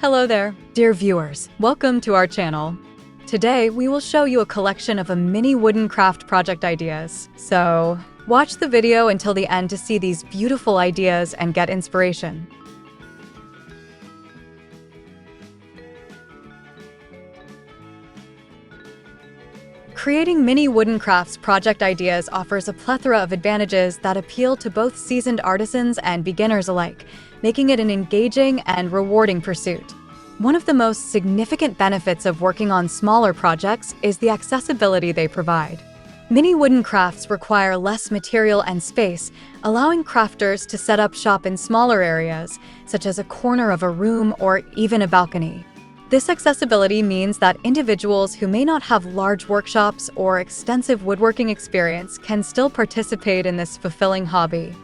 Hello there, dear viewers. Welcome to our channel. Today, we will show you a collection of mini wooden craft project ideas. So, watch the video until the end to see these beautiful ideas and get inspiration. Creating mini wooden crafts project ideas offers a plethora of advantages that appeal to both seasoned artisans and beginners alike, making it an engaging and rewarding pursuit. One of the most significant benefits of working on smaller projects is the accessibility they provide. Mini wooden crafts require less material and space, allowing crafters to set up shop in smaller areas, such as a corner of a room or even a balcony. This accessibility means that individuals who may not have large workshops or extensive woodworking experience can still participate in this fulfilling hobby.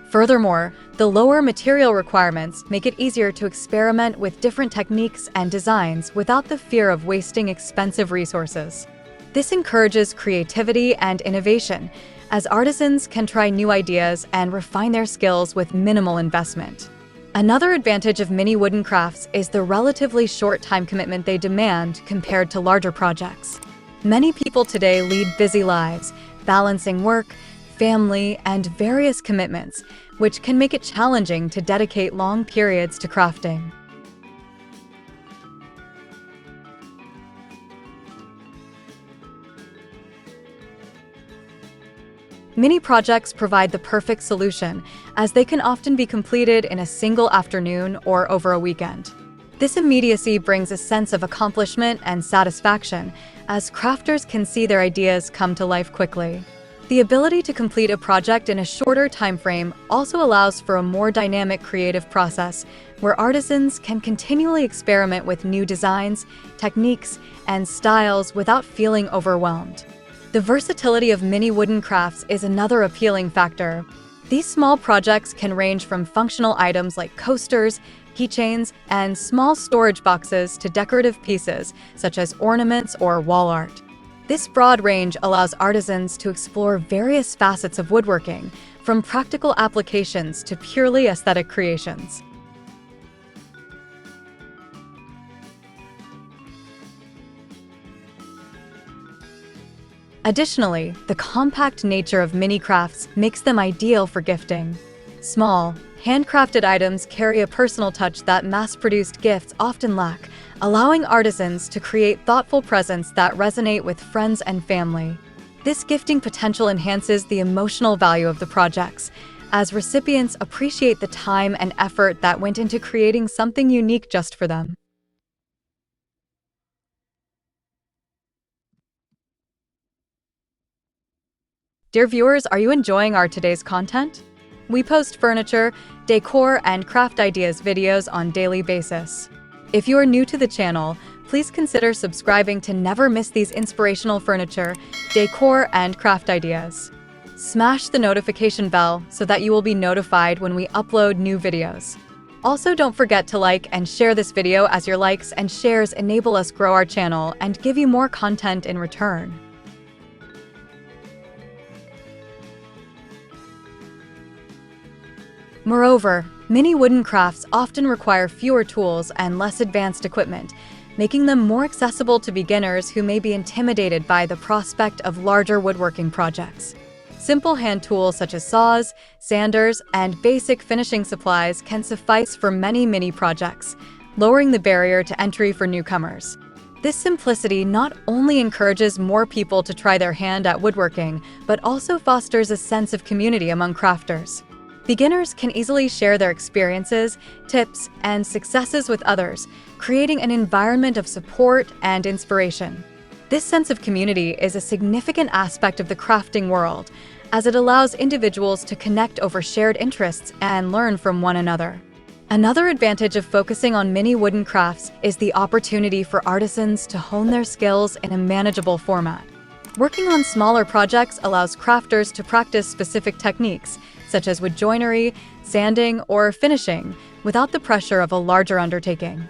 Furthermore, the lower material requirements make it easier to experiment with different techniques and designs without the fear of wasting expensive resources. This encourages creativity and innovation, as artisans can try new ideas and refine their skills with minimal investment. Another advantage of mini wooden crafts is the relatively short time commitment they demand compared to larger projects. Many people today lead busy lives, balancing work, family, and various commitments, which can make it challenging to dedicate long periods to crafting. Mini projects provide the perfect solution, as they can often be completed in a single afternoon or over a weekend. This immediacy brings a sense of accomplishment and satisfaction, as crafters can see their ideas come to life quickly. The ability to complete a project in a shorter time frame also allows for a more dynamic creative process, where artisans can continually experiment with new designs, techniques, and styles without feeling overwhelmed. The versatility of mini wooden crafts is another appealing factor. These small projects can range from functional items like coasters, keychains, and small storage boxes to decorative pieces, such as ornaments or wall art. This broad range allows artisans to explore various facets of woodworking, from practical applications to purely aesthetic creations. Additionally, the compact nature of mini crafts makes them ideal for gifting. Small, handcrafted items carry a personal touch that mass-produced gifts often lack, allowing artisans to create thoughtful presents that resonate with friends and family. This gifting potential enhances the emotional value of the projects, as recipients appreciate the time and effort that went into creating something unique just for them. Dear viewers, are you enjoying our today's content? We post furniture, decor, and craft ideas videos on a daily basis. If you are new to the channel, please consider subscribing to never miss these inspirational furniture, decor, and craft ideas. Smash the notification bell so that you will be notified when we upload new videos. Also, don't forget to like and share this video, as your likes and shares enable us grow our channel and give you more content in return. Moreover, mini wooden crafts often require fewer tools and less advanced equipment, making them more accessible to beginners who may be intimidated by the prospect of larger woodworking projects. Simple hand tools such as saws, sanders, and basic finishing supplies can suffice for many mini projects, lowering the barrier to entry for newcomers. This simplicity not only encourages more people to try their hand at woodworking, but also fosters a sense of community among crafters. Beginners can easily share their experiences, tips, and successes with others, creating an environment of support and inspiration. This sense of community is a significant aspect of the crafting world, as it allows individuals to connect over shared interests and learn from one another. Another advantage of focusing on mini wooden crafts is the opportunity for artisans to hone their skills in a manageable format. Working on smaller projects allows crafters to practice specific techniques, such as wood joinery, sanding, or finishing, without the pressure of a larger undertaking.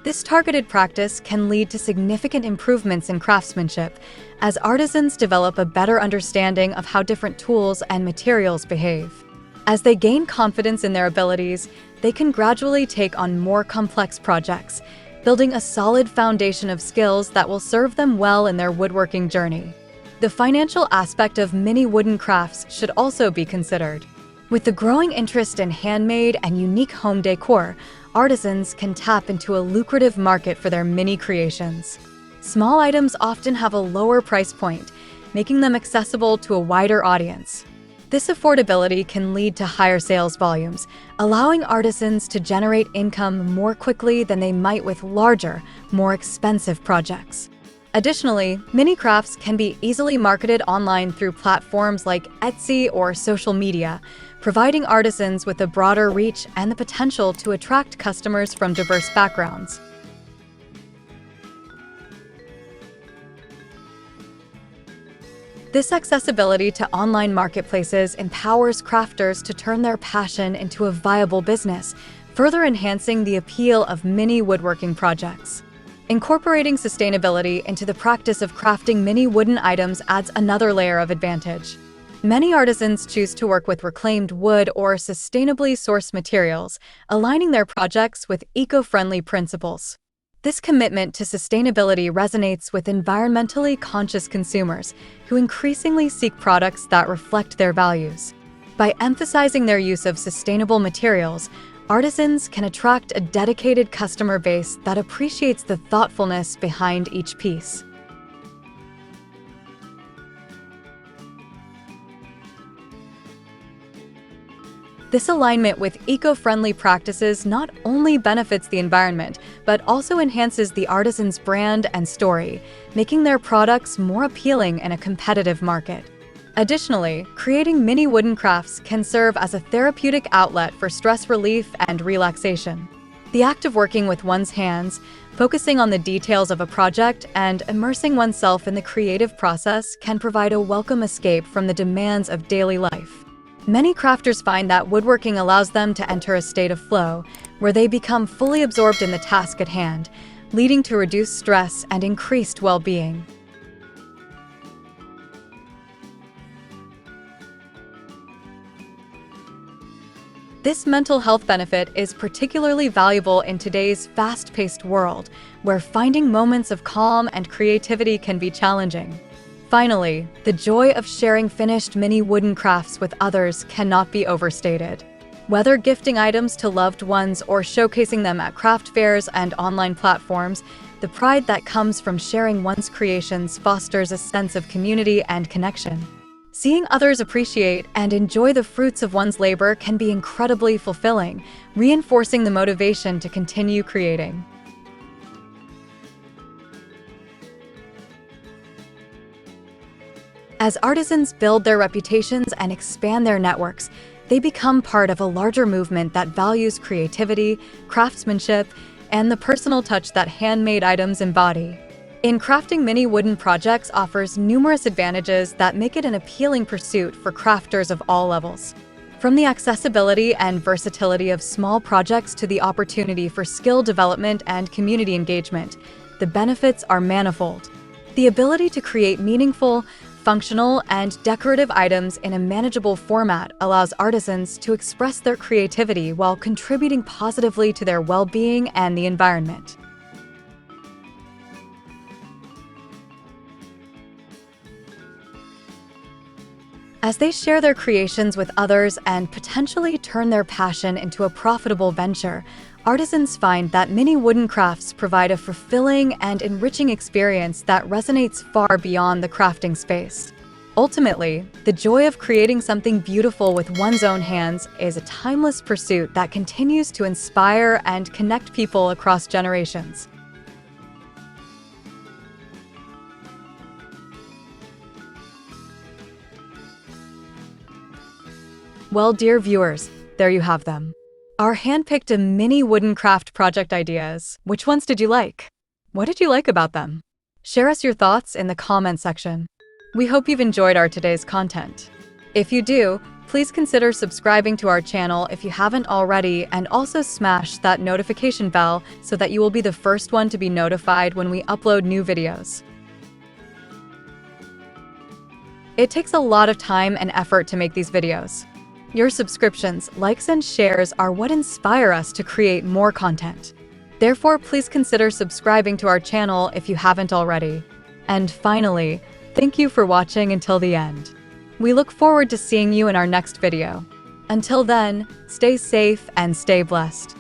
This targeted practice can lead to significant improvements in craftsmanship as artisans develop a better understanding of how different tools and materials behave. As they gain confidence in their abilities, they can gradually take on more complex projects, building a solid foundation of skills that will serve them well in their woodworking journey. The financial aspect of many wooden crafts should also be considered. With the growing interest in handmade and unique home decor, artisans can tap into a lucrative market for their mini creations. Small items often have a lower price point, making them accessible to a wider audience. This affordability can lead to higher sales volumes, allowing artisans to generate income more quickly than they might with larger, more expensive projects. Additionally, mini crafts can be easily marketed online through platforms like Etsy or social media, providing artisans with a broader reach and the potential to attract customers from diverse backgrounds. This accessibility to online marketplaces empowers crafters to turn their passion into a viable business, further enhancing the appeal of mini woodworking projects. Incorporating sustainability into the practice of crafting mini wooden items adds another layer of advantage. Many artisans choose to work with reclaimed wood or sustainably sourced materials, aligning their projects with eco-friendly principles. This commitment to sustainability resonates with environmentally conscious consumers who increasingly seek products that reflect their values. By emphasizing their use of sustainable materials, artisans can attract a dedicated customer base that appreciates the thoughtfulness behind each piece. This alignment with eco-friendly practices not only benefits the environment, but also enhances the artisan's brand and story, making their products more appealing in a competitive market. Additionally, creating mini wooden crafts can serve as a therapeutic outlet for stress relief and relaxation. The act of working with one's hands, focusing on the details of a project, and immersing oneself in the creative process can provide a welcome escape from the demands of daily life. Many crafters find that woodworking allows them to enter a state of flow, where they become fully absorbed in the task at hand, leading to reduced stress and increased well-being. This mental health benefit is particularly valuable in today's fast-paced world, where finding moments of calm and creativity can be challenging. Finally, the joy of sharing finished mini wooden crafts with others cannot be overstated. Whether gifting items to loved ones or showcasing them at craft fairs and online platforms, the pride that comes from sharing one's creations fosters a sense of community and connection. Seeing others appreciate and enjoy the fruits of one's labor can be incredibly fulfilling, reinforcing the motivation to continue creating. As artisans build their reputations and expand their networks, they become part of a larger movement that values creativity, craftsmanship, and the personal touch that handmade items embody. In crafting mini wooden projects offers numerous advantages that make it an appealing pursuit for crafters of all levels. From the accessibility and versatility of small projects to the opportunity for skill development and community engagement, the benefits are manifold. The ability to create meaningful, functional, and decorative items in a manageable format allows artisans to express their creativity while contributing positively to their well-being and the environment. As they share their creations with others and potentially turn their passion into a profitable venture, artisans find that mini wooden crafts provide a fulfilling and enriching experience that resonates far beyond the crafting space. Ultimately, the joy of creating something beautiful with one's own hands is a timeless pursuit that continues to inspire and connect people across generations. Well, dear viewers, there you have them. Our hand-picked mini wooden craft project ideas. Which ones did you like? What did you like about them? Share us your thoughts in the comment section. We hope you've enjoyed our today's content. If you do, Please consider subscribing to our channel if you haven't already, and also smash that notification bell so that you will be the first one to be notified when we upload new videos. It takes a lot of time and effort to make these videos. Your subscriptions, likes, and shares are what inspire us to create more content. Therefore, please consider subscribing to our channel if you haven't already. And finally, thank you for watching until the end. We look forward to seeing you in our next video. Until then, stay safe and stay blessed.